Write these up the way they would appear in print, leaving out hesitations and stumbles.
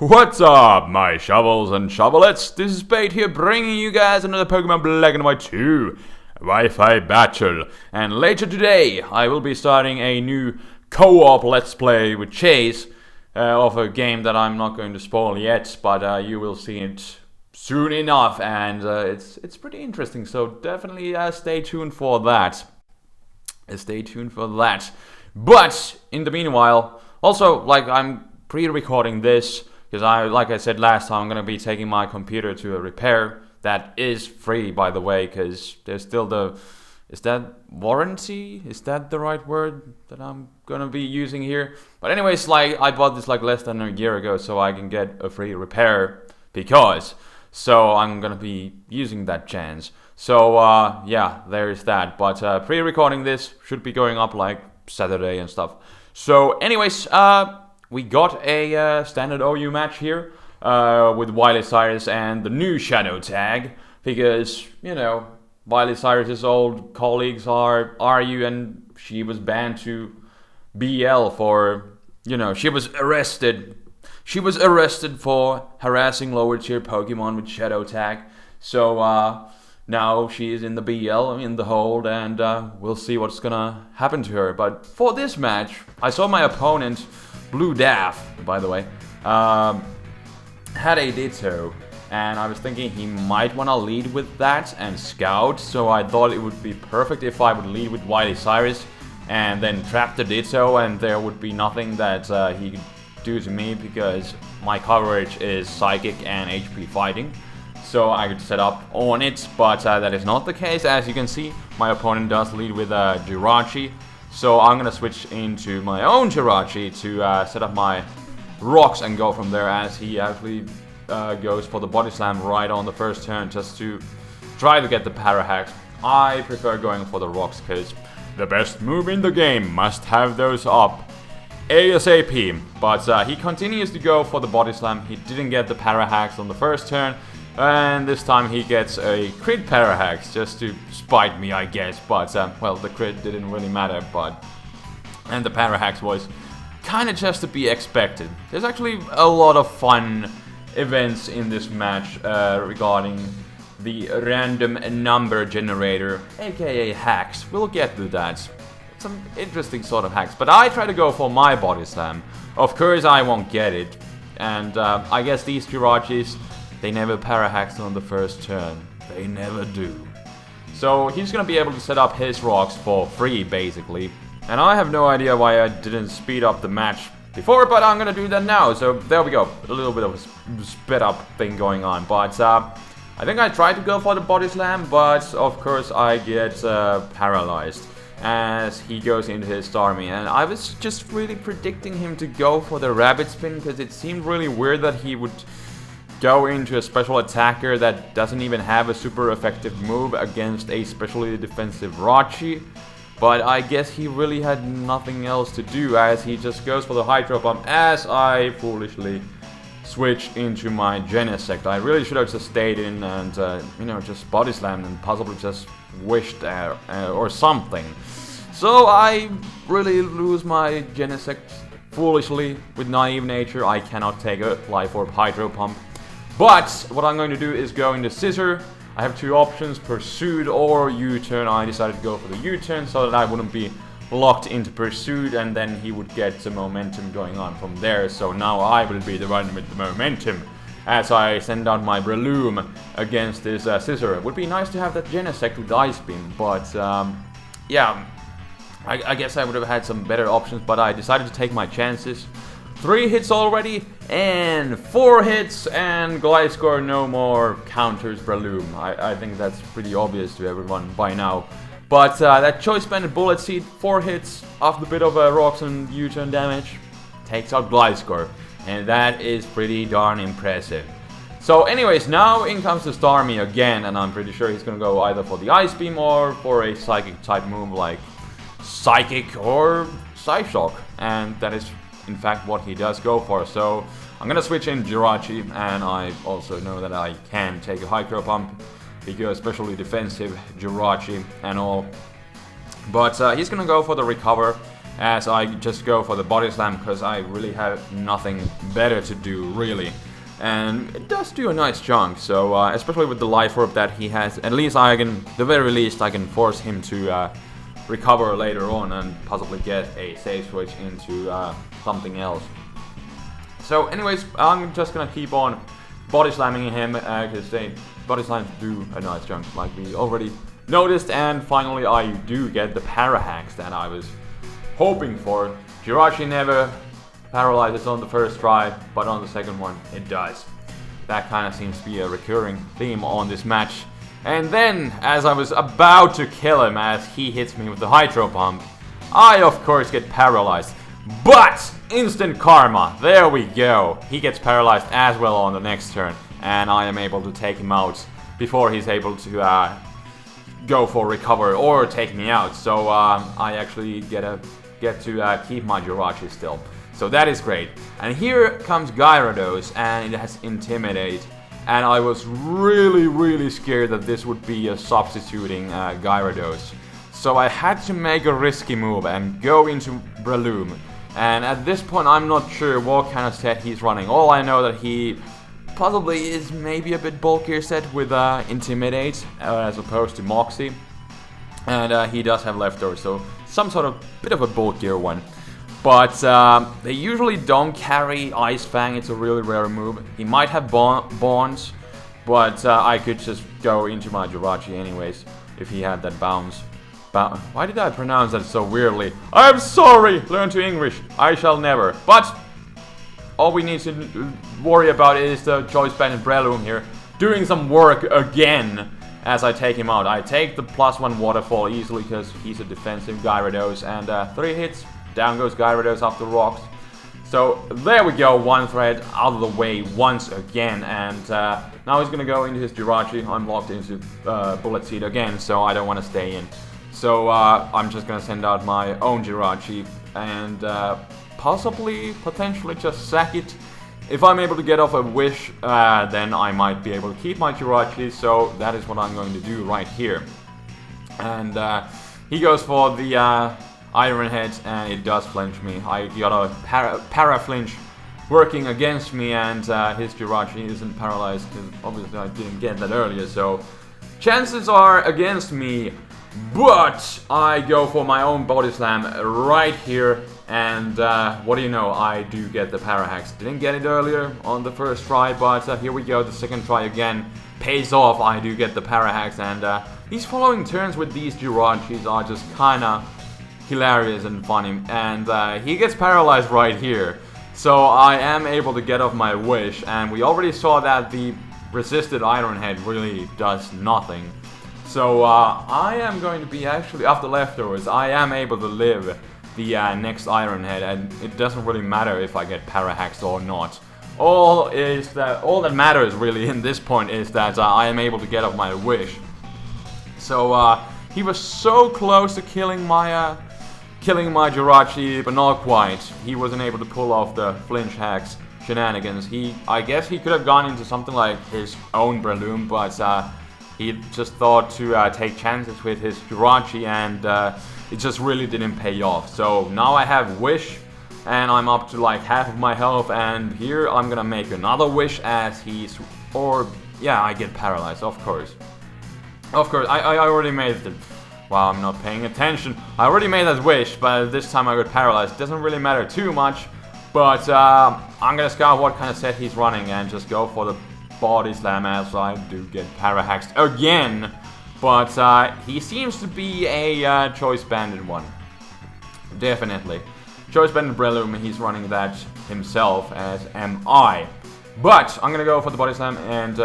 What's up, my shovels and shovelets? This is Spade here, bringing you guys another Pokemon Black and White 2 Wi-Fi battle. And later today, I will be starting a new co-op Let's Play with Chase of a game that I'm not going to spoil yet, but you will see it soon enough, and it's pretty interesting. So definitely stay tuned for that. But in the meanwhile, also I'm pre-recording this. Because like I said last time, I'm going to be taking my computer to a repair. That is free, by the way, because there's still is that warranty? Is that the right word that I'm going to be using here? But anyways, I bought this less than a year ago, so I can get a free repair, so I'm going to be using that chance. So, yeah, there's that. But pre-recording this should be going up Saturday and stuff. So, anyways, we got a standard OU match here with Wily Cyrus and the new Shadow tag, because, Wily Cyrus's old colleagues are RU, and she was banned to BL for, she was arrested. She was arrested for harassing lower tier Pokemon with Shadow tag. So now she is in the BL, in the hold, and we'll see what's gonna happen to her. But for this match, I saw my opponent, Blue Daff, by the way, had a Ditto, and I was thinking he might want to lead with that and scout, so I thought it would be perfect if I would lead with Wily Cyrus and then trap the Ditto, and there would be nothing that he could do to me because my coverage is Psychic and HP fighting, so I could set up on it, but that is not the case. As you can see, my opponent does lead with Jirachi. So I'm going to switch into my own Jirachi to set up my rocks and go from there, as he actually goes for the Body Slam right on the first turn just to try to get the Para Hacks. I prefer going for the rocks because the best move in the game must have those up ASAP. But he continues to go for the Body Slam. He didn't get the Para Hacks on the first turn, and this time he gets a crit Para Hacks just to spite me, I guess. But, well, the crit didn't really matter, and the Para Hacks was kind of just to be expected. There's actually a lot of fun events in this match regarding the random number generator, aka hacks. We'll get to that. Some interesting sort of hacks. But I try to go for my Body Slam. Of course I won't get it. And I guess these Jirachis, they never Para Hacks on the first turn. They never do. So he's gonna be able to set up his rocks for free, basically. And I have no idea why I didn't speed up the match before, but I'm gonna do that now. So there we go. A little bit of a sped up thing going on. But I think I tried to go for the Body Slam, but of course I get paralyzed as he goes into his Starmie. And I was just really predicting him to go for the Rabbit Spin, because it seemed really weird that he would go into a special attacker that doesn't even have a super effective move against a specially defensive Rachi. But I guess he really had nothing else to do, as he just goes for the Hydro Pump, as I foolishly switch into my Genesect. I really should have just stayed in and, just Body Slammed and possibly just wished or something. So I really lose my Genesect foolishly with Naive Nature. I cannot take a Life Orb Hydro Pump. But what I'm going to do is go into Scissor. I have two options, Pursuit or U-turn. I decided to go for the U-turn so that I wouldn't be locked into Pursuit, and then he would get some momentum going on from there. So now I will be the one with the momentum as I send out my Breloom against this Scissor. It would be nice to have that Genesect with Ice Beam, but yeah, I guess I would have had some better options, but I decided to take my chances. 3 hits already, and 4 hits, and Gliscor no more counters Breloom. I think that's pretty obvious to everyone by now. But that Choice Banded Bullet Seed, 4 hits off the bit of rocks and U-turn damage, takes out Gliscor. And that is pretty darn impressive. So anyways, now in comes the Starmie again, and I'm pretty sure he's gonna go either for the Ice Beam or for a Psychic type move like Psychic or Psyshock. And that is in fact what he does go for. So I'm gonna switch in Jirachi, and I also know that I can take a Hydro Pump because especially defensive Jirachi and all. But he's gonna go for the Recover, as I just go for the body slam because I really have nothing better to do, really. And it does do a nice chunk, so especially with the life orb that he has, at least the very least I can force him to recover later on and possibly get a save switch into something else. So anyways, I'm just gonna keep on body slamming him because body slams do a nice chunk like we already noticed, and finally I do get the para hacks that I was hoping for. Jirachi never paralyzes on the first try, but on the second one it does. That kind of seems to be a recurring theme on this match. And then, as I was about to kill him as he hits me with the Hydro Pump, I of course get paralyzed. But instant karma, there we go. He gets paralyzed as well on the next turn, and I am able to take him out before he's able to go for recover or take me out. So I actually get to keep my Jirachi still. So that is great. And here comes Gyarados, and it has Intimidate. And I was really scared that this would be a substituting Gyarados. So I had to make a risky move and go into Breloom. And at this point I'm not sure what kind of set he's running. All I know that he possibly is maybe a bit bulkier set with Intimidate as opposed to Moxie. And he does have leftovers, so some sort of bit of a bulkier one. But they usually don't carry Ice Fang, it's a really rare move. He might have Bonds, but I could just go into my Jirachi anyways if he had that bounce. Why did I pronounce that so weirdly? I'm sorry! Learn to English. I shall never. But all we need to worry about is the Choice Band and Breloom here doing some work again as I take him out. I take the +1 waterfall easily because he's a defensive Gyarados, and 3 hits. Down goes Gyarados off the rocks. So there we go, one thread out of the way once again, and now he's gonna go into his Jirachi. I'm locked into Bullet Seed again, so I don't want to stay in. So I'm just gonna send out my own Jirachi and potentially just sack it. If I'm able to get off a wish, then I might be able to keep my Jirachi, so that is what I'm going to do right here. And he goes for the Iron Head, and it does flinch me. I got a para flinch working against me, and his Jirachi isn't paralyzed because obviously I didn't get that earlier, so chances are against me. But I go for my own body slam right here, and what do you know, I do get the para hacks. Didn't get it earlier on the first try, but here we go, the second try again pays off. I do get the para hacks, and these following turns with these Jirachis are just kinda hilarious and funny, and he gets paralyzed right here, so I am able to get off my wish, and we already saw that the resisted Iron Head really does nothing. So I am going to be actually, after leftovers, I am able to live the next Iron Head, and it doesn't really matter if I get para hacks or not. All that matters really in this point is that I am able to get off my wish. So he was so close to killing my Jirachi, but not quite. He wasn't able to pull off the flinch hacks shenanigans. I guess he could have gone into something like his own Breloom, but he just thought to take chances with his Jirachi, and it just really didn't pay off. So now I have wish, and I'm up to like half of my health, and here I'm gonna make another wish as I get paralyzed, of course. I already made it. Wow, I'm not paying attention. I already made that wish, but this time I got paralyzed. Doesn't really matter too much, but I'm gonna scout what kind of set he's running and just go for the body slam as I do get para hacks again. But he seems to be a Choice Banded one. Definitely. Choice Banded Breloom, he's running that himself, as am I. But I'm gonna go for the body slam, and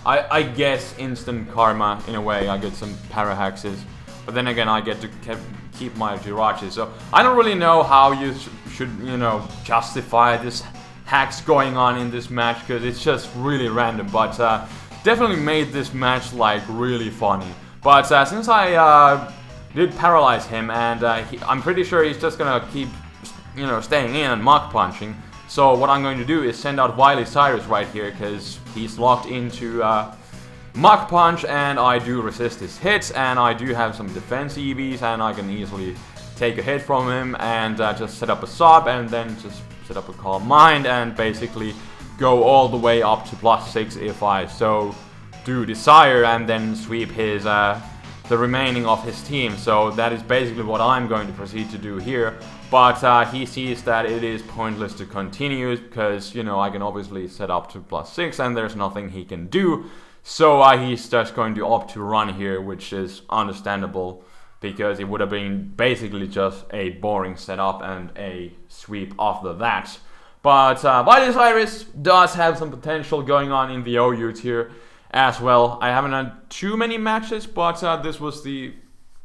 I guess instant karma in a way. I get some para hacks. But then again, I get to keep my Jirachi, so I don't really know how you should, justify this hacks going on in this match, because it's just really random, but definitely made this match, like, really funny. But since I did paralyze him, and I'm pretty sure he's just gonna keep, staying in and Mach Punching, so what I'm going to do is send out Wily Cyrus right here, because he's locked into Mach Punch, and I do resist his hits, and I do have some defense EVs, and I can easily take a hit from him and just set up a sub and then just set up a calm mind and basically go all the way up to +6 if I so do desire, and then sweep his the remaining of his team. So that is basically what I'm going to proceed to do here. But he sees that it is pointless to continue because, you know, I can obviously set up to +6 and there's nothing he can do. So he's just going to opt to run here, which is understandable because it would have been basically just a boring setup and a sweep after that. But Wild Cyrus does have some potential going on in the OU tier as well. I haven't had too many matches, but this was the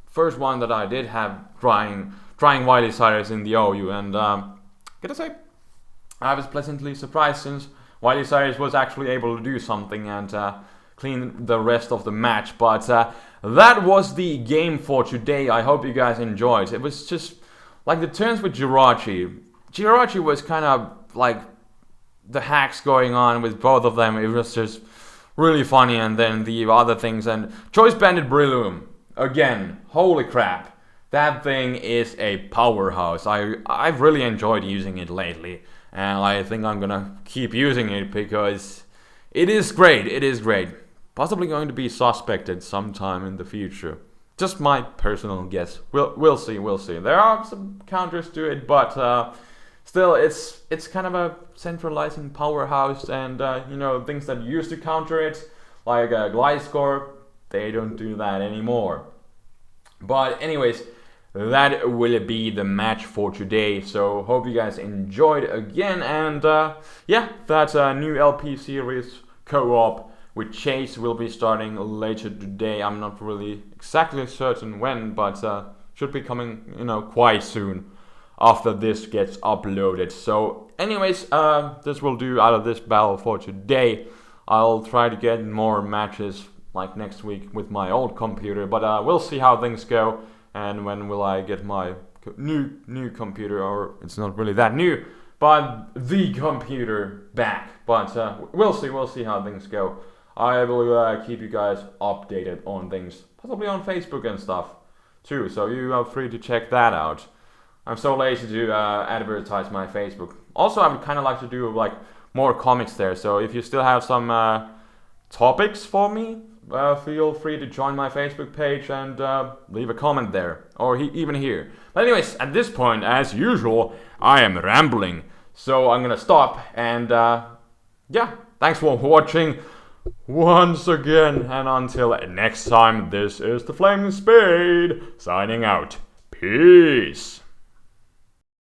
first one that I did have trying Wild Cyrus in the OU, and gotta say, I was pleasantly surprised since Wild Cyrus was actually able to do something and clean the rest of the match. But that was the game for today. I hope you guys enjoyed. It was just like the turns with Jirachi. Jirachi was kind of like the hacks going on with both of them. It was just really funny, and then the other things. And Choice Bandit Breloom, again, holy crap. That thing is a powerhouse. I've really enjoyed using it lately, and I think I'm gonna keep using it because it is great. It is great. Possibly going to be suspected sometime in the future. Just my personal guess. We'll see. We'll see. There are some counters to it, but still, it's kind of a centralizing powerhouse, and you know, things that used to counter it, like Gliscor, they don't do that anymore. But anyways, that will be the match for today. So hope you guys enjoyed again, and yeah, that new LP series co-op with Chase will be starting later today. I'm not really exactly certain when, but should be coming, you know, quite soon after this gets uploaded. So anyways, this will do out of this battle for today. I'll try to get more matches like next week with my old computer, but we'll see how things go and when will I get my new computer, or it's not really that new, but the computer back. But we'll see how things go. I will keep you guys updated on things, possibly on Facebook and stuff too, so you are free to check that out. I'm so lazy to advertise my Facebook. Also, I would kind of like to do like more comics there, so if you still have some topics for me, feel free to join my Facebook page and leave a comment there, or even here. But anyways, at this point, as usual, I am rambling, so I'm gonna stop, and yeah, thanks for watching once again, and until next time, this is TheFlamingSpade signing out. Peace!